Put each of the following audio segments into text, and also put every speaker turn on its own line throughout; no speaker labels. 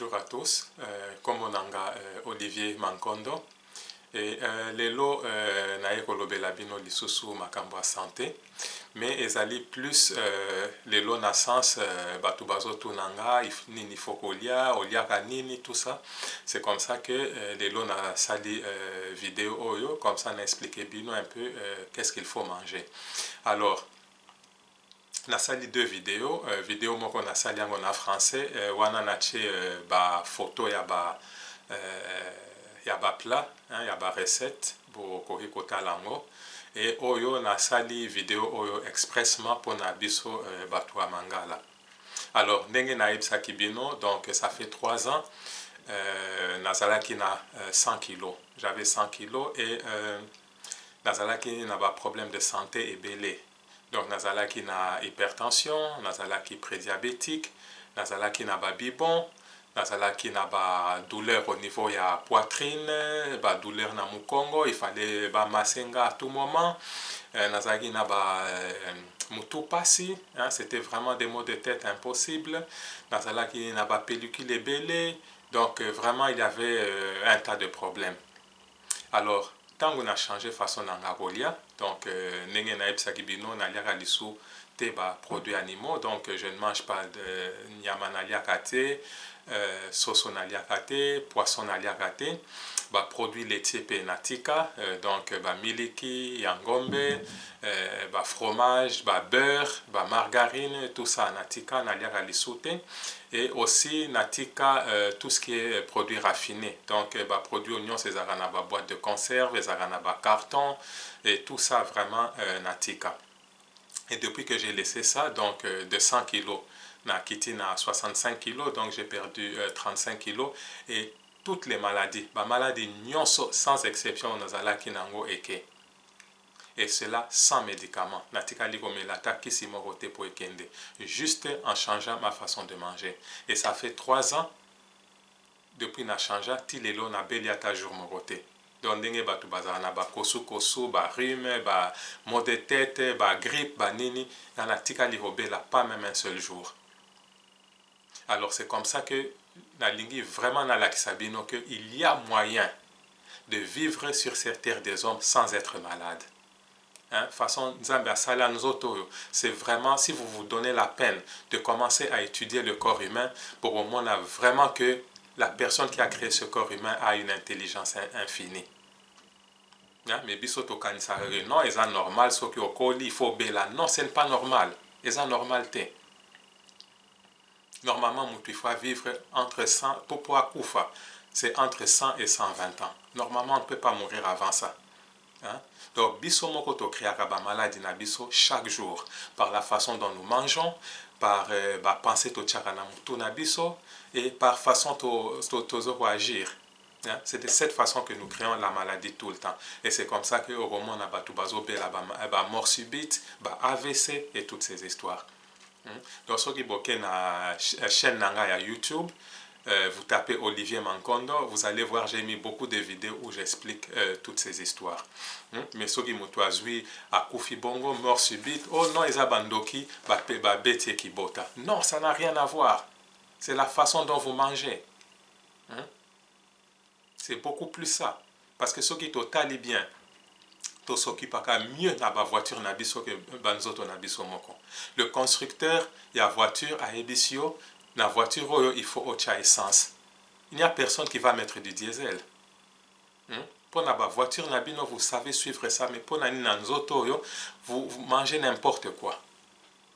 Bonjour à tous, comme on a Olivier Mankondo et lelo naye kolobela bino lisusu makambo ya santé mais ezali plus lelo na sens bato bazotuna nga nini faut kolia oliaka nini tout ça. C'est comme ça que lelo na sali vidéo oyo comme ça na expliqué bino un peu qu'est-ce qu'il faut manger. Alors na sali deux vidéos vidéo moko na sali yango na français wana na tie ba photo ya ba plat ya ba recette bokoki kotala yango et oyo na sali vidéo oyo expressement pona biso bato ya mangala. Alors ndenge nayebisaki bino, donc ça fait 3 ans nazalaki na 100 kilos, j'avais 100 kilos et nazalaki na ba problème de santé ebele. Donc nazalaki na hypertension, nazalaki prédiabétique, nazalaki na ba bibon, nazalaki na ba douleur au niveau ya poitrine, ba douleur na mukongo, il fallait ba masenga à tout moment, nazalaki na ba mutu pasi, c'était vraiment des maux de tête impossibles, nazalaki na ba pellicule ebele, donc vraiment il y avait un tas de problèmes. Alors tant qu'on a changé façon d'angarolia, donc n'enge na epsaki bino na liaka lisu te ba produits animaux, donc je ne mange pas de nyama na liaka te, soso na liaka te, poisson na liaka te, ba produits laitiers pe natika, donc ba miliki, yangombe, ba fromage, ba beurre, ba margarine, tout ça natika na liaka lisu te. Et aussi natika tout ce qui est produits raffinés, donc bah, produits oignons, c'est na ba boîte de conserve, c'est na ba carton et tout ça vraiment natika. Et depuis que j'ai laissé ça, donc de 100 kilos na kiti na 65 kilos, donc j'ai perdu 35 kilos et toutes les maladies, bah maladies nyonso sans exception nazalaki nango eke. Et cela sans médicaments. Juste en changeant ma façon de manger. Et ça fait 3 ans depuis que j'ai changé, tilelo na beliata jour moroté. Donc ndenge batu bazana ba kosu ba rhume, ba maux de tête, ba grippe, ba nini, na tika libela pas même un seul jour. Alors c'est comme ça que na lingi vraiment na lakisabino que il y a moyen de vivre sur cette terre des hommes sans être malade. Façon c'est vraiment si vous vous donnez la peine de commencer à étudier le corps humain pour au moins vraiment que la personne qui a créé ce corps humain a une intelligence infinie. Mais bisoto kanisa non, c'est normal, ce qui il faut bela. Non, ce n'est pas normal. C'est normalité. Normalement, il faut vivre entre 100 pour Koufa, c'est entre 100 et 120 ans. Normalement, on ne peut pas mourir avant ça. Donc, biso moko to kriaka ba maladie na biso chaque jour par la façon dont nous mangeons, par ba pensée to tchaka na mutu na biso et par façon to agir. C'est de cette façon que nous créons la maladie tout le temps. Et c'est comme ça que au roman na batu bazobe la ba mort subite, ba AVC et toutes ces histoires. Donc, ce qui boké na chaîne nanga ya YouTube, vous tapez Olivier Mankondo, vous allez voir, j'ai mis beaucoup de vidéos où j'explique toutes ces histoires. Mais ceux qui m'ont à Koufi Bongo, mort subite, oh non, ils abandoki, ba bête qui bota. Non, ça n'a rien à voir. C'est la façon dont vous mangez. C'est beaucoup plus ça. Parce que ceux qui totali bien, to s'occupe pas mieux na ba voiture na biso que banzoto na biso moko. Le constructeur, il y a voiture à ebisio. La voiture, il faut autre essence. Il n'y a personne qui va mettre du diesel. Pour la voiture, vous savez suivre ça, mais pour la vous mangez n'importe quoi.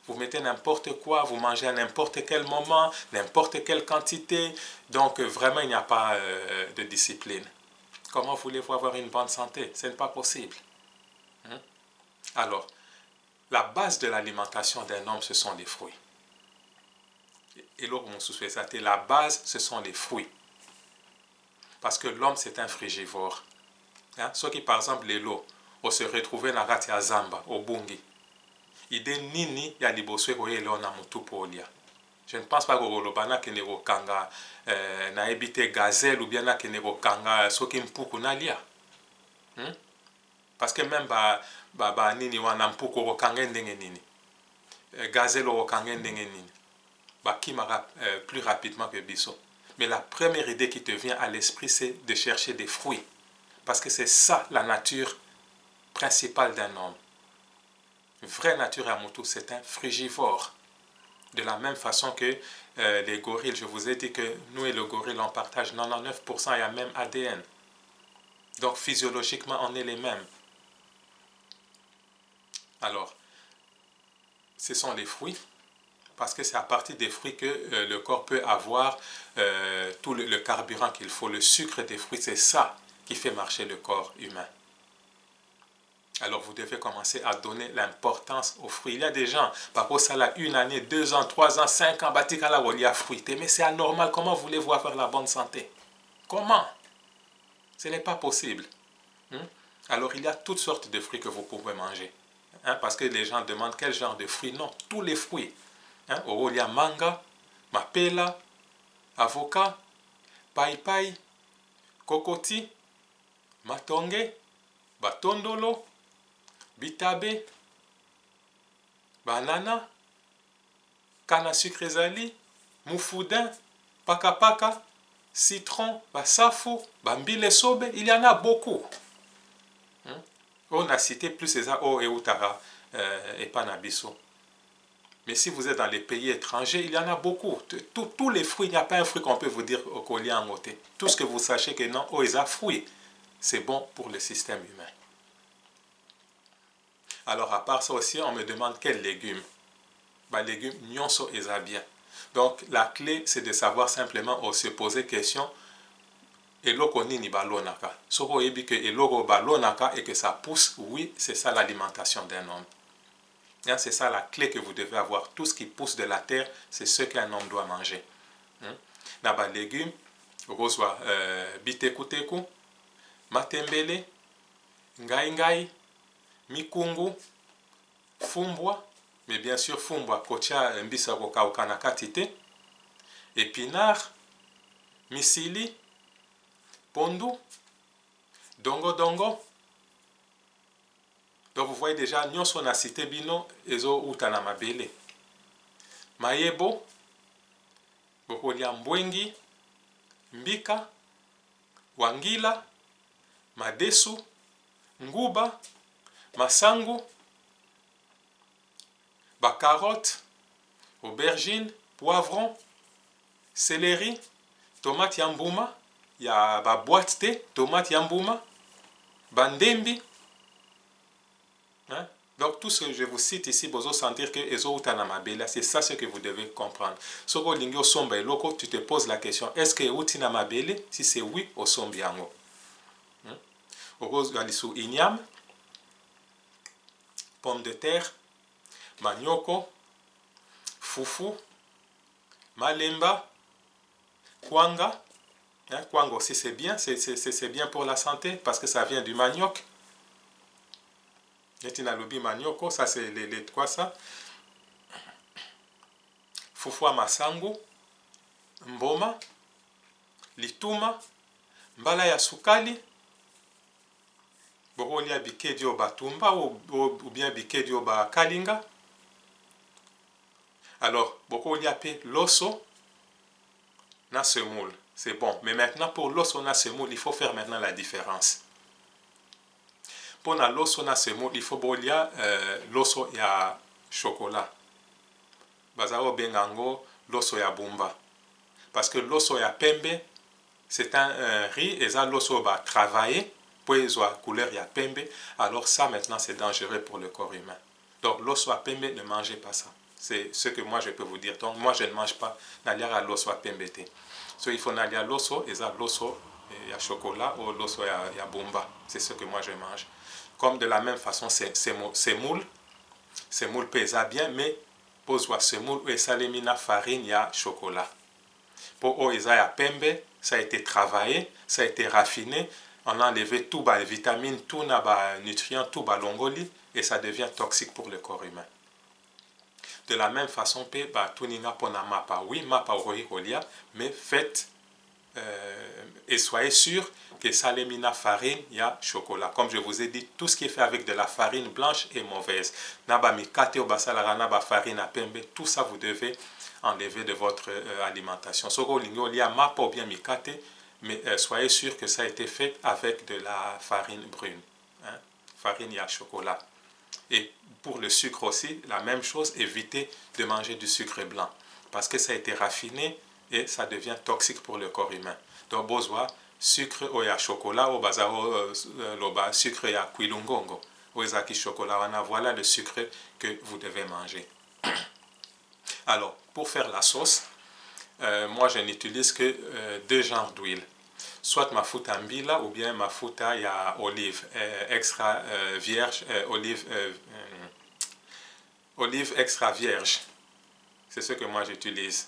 Vous mettez n'importe quoi, vous mangez à n'importe quel moment, n'importe quelle quantité. Donc, vraiment, il n'y a pas de discipline. Comment voulez-vous avoir une bonne santé? Ce n'est pas possible. Alors, la base de l'alimentation d'un homme, ce sont les fruits. Et là, la base, ce sont les fruits. Parce que l'homme, c'est un frugivore. Ceux qui, par exemple, les lots, on se retrouvait dans la Zamba, au Bungi. Ide nini ya liboswe koye leo na mutu polia. Je ne pense pas que Rolobana kenero kanga na ebite gazelle ou bien na kenero kanga soki mpuku na lia. Parce que même ba nini wana mpuku ro kanga ndenge nini. Gazelle ro kanga ndenge nini. Qui plus rapidement que biso. Mais la première idée qui te vient à l'esprit, c'est de chercher des fruits. Parce que c'est ça la nature principale d'un homme. Vraie nature à Moutou, c'est un frugivore. De la même façon que les gorilles, je vous ai dit que nous et le gorille, on partage 99%, il y a même ADN. Donc physiologiquement, on est les mêmes. Alors, ce sont les fruits, parce que c'est à partir des fruits que le corps peut avoir tout le carburant qu'il faut. Le sucre des fruits, c'est ça qui fait marcher le corps humain. Alors vous devez commencer à donner l'importance aux fruits. Il y a des gens, par rapport à ça, là, 1 année, 2 ans, 3 ans, 5 ans, il y a fruits. Mais c'est anormal. Comment voulez-vous avoir la bonne santé? Comment? Ce n'est pas possible. Alors il y a toutes sortes de fruits que vous pouvez manger. Parce que les gens demandent quel genre de fruits. Non, tous les fruits. Il y a manga, mapela, avocat, païpaï, kokoti, matonge, batondolo, bitabe, banana, canne à sucre ezali, moufoudin, paka, citron, basafu, bambile sobe, il y en a beaucoup. On a cité plus ces et Outara et Panabiso. Mais si vous êtes dans les pays étrangers, il y en a beaucoup. Tous les fruits, il n'y a pas un fruit qu'on peut vous dire au collier en côté. Tout ce que vous sachez que non, ils ont fruits, c'est bon pour le système humain. Alors à part ça aussi, on me demande quels légumes. Légumes, nyonso eza bien. Donc la clé, c'est de savoir simplement se poser question. Eloko nini balonaka. Soko ebi que eloko balonaka et que ça pousse, oui, c'est ça l'alimentation d'un homme. C'est ça la clé que vous devez avoir. Tout ce qui pousse de la terre, c'est ce qu'un homme doit manger. Dans les légumes, roswa bitekuteku, matembele, ngai, mikungu, fumbwa, mais bien sûr fumbwa, kocha mbisa kokauka na katite, épinard, misili, pondu, dongo. Donc vous voyez déjà, nyonso na cité bino ezo uta na mabele. Mayebo, bokolia mbwengi, mbika, wangila, madesu, nguba, masangu, carotte, aubergine, poivron, céleri, tomate yambuma, ya boîte thé, tomate yambuma, bandembi. Donc tout ce que je vous cite ici, vous sentir que c'est ça ce que vous devez comprendre. Soko lingyo somba eloko, tu te poses la question, est-ce que utina mabele? Si c'est oui, au sombiango. Oko galisu inyam, pomme de terre, manioko, fufu, malemba, kwanga. Kwanga aussi c'est bien, c'est bien pour la santé parce que ça vient du manioc. Netinalobi manioko, ça c'est les trois ça. Fufua masangu, mboma, lituma, mbala ya sukali, bokolia bikedi o batumba ou bien bikedi o kalinga. Alors, bokolia pe loso na semoule, c'est bon. Mais maintenant pour loso na semoule, il faut faire maintenant la différence. Pour na loso na semoule, il faut bolia loso ya chocolat. Bazao bengango loso ya bumba. Parce que loso ya pembe, c'est un riz, et ça loso va travailler, pour la couleur ya pembe. Alors ça maintenant c'est dangereux pour le corps humain. Donc l'osso à pembe, ne mangez pas ça. C'est ce que moi je peux vous dire. Donc moi je ne mange pas n'aliara l'osso à pembe. So il faut n'aliara l'osso, et ça l'osso ya chocolat ou l'osso ya bumba. C'est ce que moi je mange. Comme de la même façon, c'est moule pesa bien, mais pour semoule, et ça l'émina farine ya chocolat. Pour oisa ya pembe, ça a été travaillé, ça a été raffiné. On a enlevé tout les vitamines, tout les nutriments, tout les longoli, et ça devient toxique pour le corps humain. De la même façon, tout n'inga pona mapa. Oui, mapa roya, mais faites et soyez sûr que ça l'émina farine, il y a chocolat. Comme je vous ai dit, tout ce qui est fait avec de la farine blanche est mauvaise. Naba mikate ou basala naba farine à pembe, tout ça vous devez enlever de votre alimentation. Soko lingo lia mapa ou bien mikate, mais soyez sûr que ça a été fait avec de la farine brune, hein, farine à chocolat. Et pour le sucre aussi, la même chose, évitez de manger du sucre blanc parce que ça a été raffiné et ça devient toxique pour le corps humain. Donc, besoin sucre ou ya chocolat ou bazao loba sucre ya quilungongo ou ezaki chocolat wana, voilà le sucre que vous devez manger. Alors, pour faire la sauce, moi je n'utilise que deux genres d'huile. Soit mafuta mbila ou bien mafuta ya olive extra vierge, olive extra vierge. C'est ce que moi j'utilise.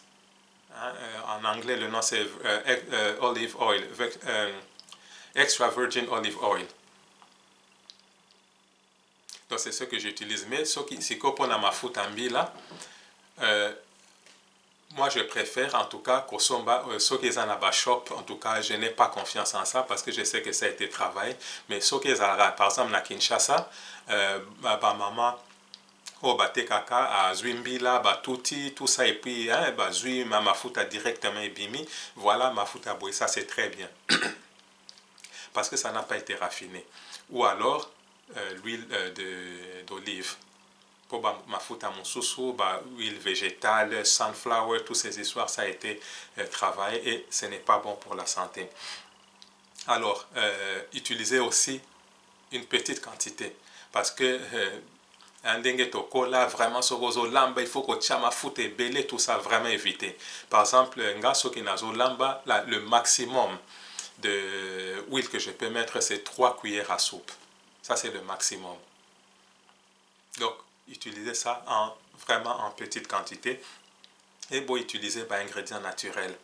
Hein, en anglais, le nom c'est olive oil, extra virgin olive oil. Donc c'est ce que j'utilise. Mais si on a mafuta mbila, moi, je préfère, en tout cas, Kosomba, ceux qui sont à la shop, en tout cas, je n'ai pas confiance en ça parce que je sais que ça a été travaillé. Mais ceux qui sont par exemple, à Kinshasa, maman, oh, te kaka, à Zwimbila, touti, tout ça, et puis, hein, Zwi, ma mafuta directement ebimi, voilà, mafuta boy, ça c'est très bien. Parce que ça n'a pas été raffiné. Ou alors, l'huile d'olive. Pour mafuta mususu, huile végétale, sunflower, toutes ces histoires, ça a été travaillé et ce n'est pas bon pour la santé. Alors, utilisez aussi une petite quantité parce que un dengue toko là, vraiment, ce rozo lamba, il faut que tu mafuta belé, tout ça, vraiment éviter. Par exemple, ngaso qui nazo lamba, le maximum de huile que je peux mettre, c'est 3 cuillères à soupe. Ça, c'est le maximum. Donc, utilisez ça vraiment en petite quantité et vous utilisez des ingrédients naturels.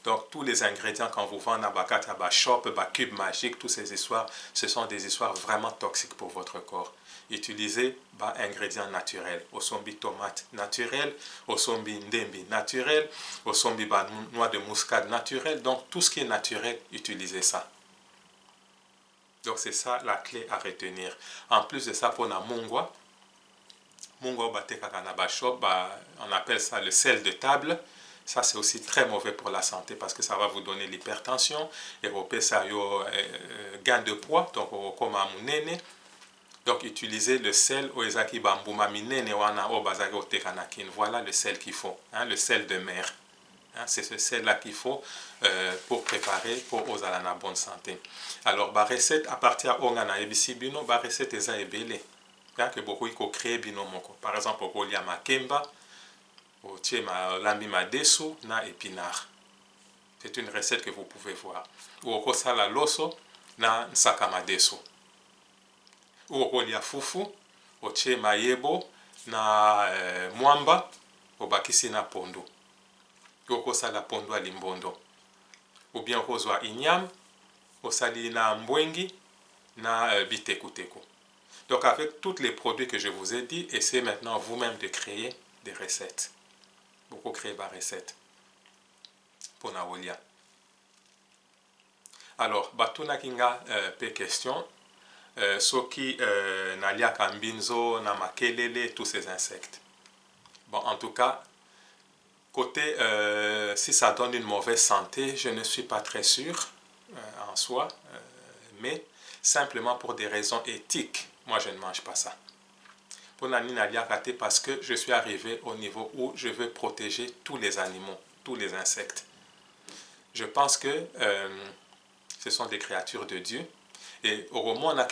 Donc tous les ingrédients quand vous vendez à Bakata, Shop, Cube Magique, toutes ces histoires, ce sont des histoires vraiment toxiques pour votre corps. Utilisez des ingrédients naturels. Osombi tomate naturelle, osombi ndembi naturel, osombi noix de muscade naturelle. Donc tout ce qui est naturel, utilisez ça. Donc c'est ça la clé à retenir. En plus de ça, pour la mungwa, on appelle ça le sel de table. Ça, c'est aussi très mauvais pour la santé parce que ça va vous donner l'hypertension. Et vous pouvez ça gain de poids. Donc, comme un munene. Donc, utilisez le sel. Voilà le sel qu'il faut. Hein, le sel de mer. Hein, c'est ce sel-là qu'il faut pour préparer pour aux à la bonne santé. Alors, la recette, à partir de la recette est ébélée. Que beaucoup ils créent binomoko. Par exemple, au lia makemba, au ma lambi madesu na épinard. C'est une recette que vous pouvez voir. Ou au sala loso na nsaka madesu. Ou au lia fufu, au ma yebo na mwamba, au bakisi na pondo. Ou au sala pondo a limbondo. Ou bien au zwa inyam, au sali na mbwengi na bitekuteku. Donc avec tous les produits que je vous ai dit, essayez maintenant vous-même de créer des recettes. Beaucoup créer des recettes pour Naolia. Alors, batuna kinga pe question. Ceux qui nalia kambinzo, namakelele, tous ces insectes. Bon, en tout cas, côté si ça donne une mauvaise santé, je ne suis pas très sûr en soi, mais simplement pour des raisons éthiques. Moi, je ne mange pas ça. Pour parce que je suis arrivé au niveau où je veux protéger tous les animaux, tous les insectes. Je pense que ce sont des créatures de Dieu. Et au moment où on a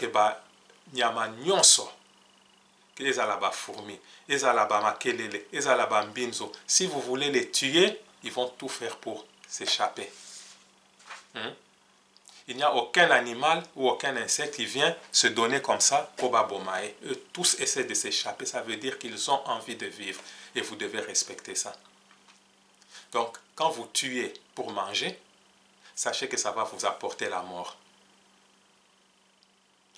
nyama nyonso, les alaba fourmis, les alaba makelele, les alaba mbinzo, si vous voulez les tuer, ils vont tout faire pour s'échapper. Il n'y a aucun animal ou aucun insecte qui vient se donner comme ça pour Babomae. Eux tous essaient de s'échapper, ça veut dire qu'ils ont envie de vivre et vous devez respecter ça. Donc, quand vous tuez pour manger, sachez que ça va vous apporter la mort.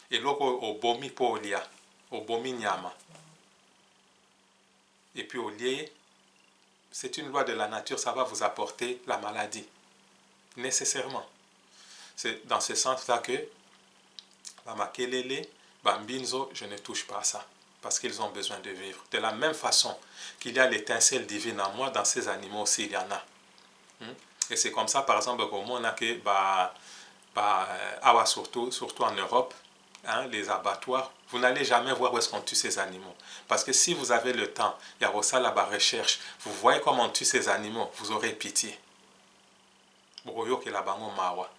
Et loko au bomi pour olia, au bomi nyama. Et puis au lié, c'est une loi de la nature, ça va vous apporter la maladie. Nécessairement. C'est dans ce sens-là que Bamakelele, Bambinzo, je ne touche pas à ça. parce qu'ils ont besoin de vivre. De la même façon qu'il y a l'étincelle divine en moi, dans ces animaux aussi, il y en a. Et c'est comme ça, par exemple, comme on a que, surtout en Europe, hein, les abattoirs, vous n'allez jamais voir où est-ce qu'on tue ces animaux. Parce que si vous avez le temps, il y a aussi la recherche, vous voyez comment on tue ces animaux, vous aurez pitié.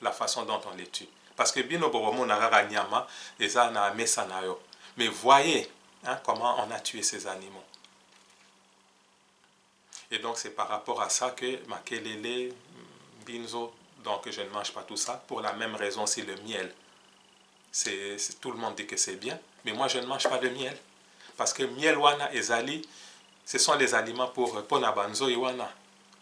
La façon dont on les tue. Parce que bino boromo nagara nyama, eza na mesa na yo. Mais voyez hein, comment on a tué ces animaux. Et donc c'est par rapport à ça que makelele, binzo, donc je ne mange pas tout ça. Pour la même raison, c'est le miel. Tout le monde dit que c'est bien, mais moi je ne mange pas de miel. Parce que miel wana ezali, ce sont les aliments pour nabanzo iwana.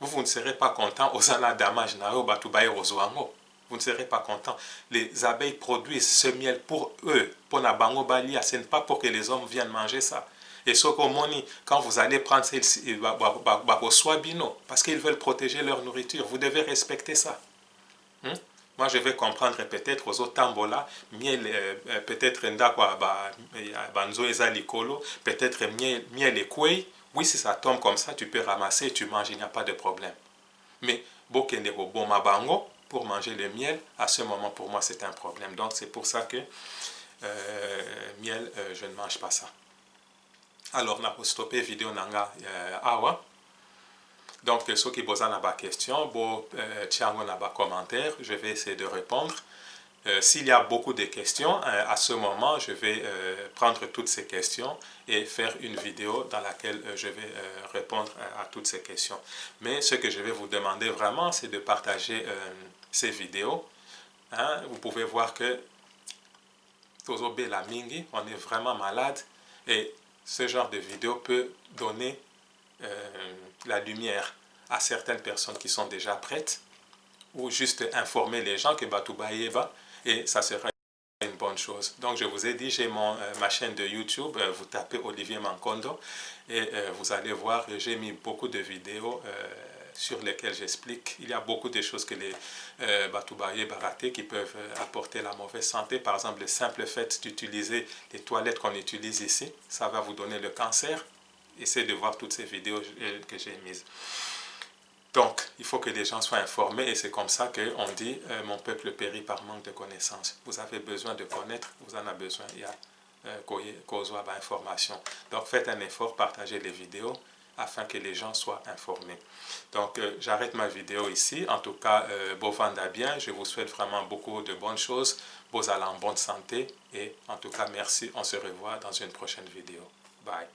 Vous ne serez pas content aux ana damage na yo batubaye rozoango. Vous ne serez pas content. Les abeilles produisent ce miel pour eux, pour nabango balia. Ce n'est pas pour que les hommes viennent manger ça. Et ce moni, quand vous allez prendre parce qu'ils veulent protéger leur nourriture, vous devez respecter ça. Moi, je vais comprendre peut-être aux autres tambola, miel, peut-être banzo ezalikolo, peut-être miel et kouei. Oui, si ça tombe comme ça, tu peux ramasser et tu manges, il n'y a pas de problème. Mais bokende bon mabango pour manger le miel, à ce moment, pour moi, c'est un problème. Donc, c'est pour ça que miel, je ne mange pas ça. Alors, on a stoppé vidéo nanga awa. Donc, ceux qui posent des questions, des commentaires, je vais essayer de répondre. S'il y a beaucoup de questions, à ce moment, je vais prendre toutes ces questions et faire une vidéo dans laquelle je vais répondre à toutes ces questions. Mais ce que je vais vous demander vraiment, c'est de partager ces vidéos. Hein, vous pouvez voir que Tozo Bela Mingi, on est vraiment malade et ce genre de vidéo peut donner la lumière à certaines personnes qui sont déjà prêtes ou juste informer les gens que Batouba Yeba et ça sera une bonne chose. Donc je vous ai dit, j'ai ma chaîne de YouTube, vous tapez Olivier Mankondo et vous allez voir, j'ai mis beaucoup de vidéos sur lesquelles j'explique. Il y a beaucoup de choses que les Batouba Yeba ratés qui peuvent apporter la mauvaise santé. Par exemple, le simple fait d'utiliser les toilettes qu'on utilise ici, ça va vous donner le cancer. Essayez de voir toutes ces vidéos que j'ai mises. Donc, il faut que les gens soient informés et c'est comme ça qu'on dit mon peuple périt par manque de connaissances. Vous avez besoin de connaître, vous en avez besoin, il y a information. Donc, faites un effort, partagez les vidéos afin que les gens soient informés. Donc, j'arrête ma vidéo ici. En tout cas, beau vanda bien. Je vous souhaite vraiment beaucoup de bonnes choses. Beaux allez en bonne santé. Et en tout cas, merci. On se revoit dans une prochaine vidéo. Bye.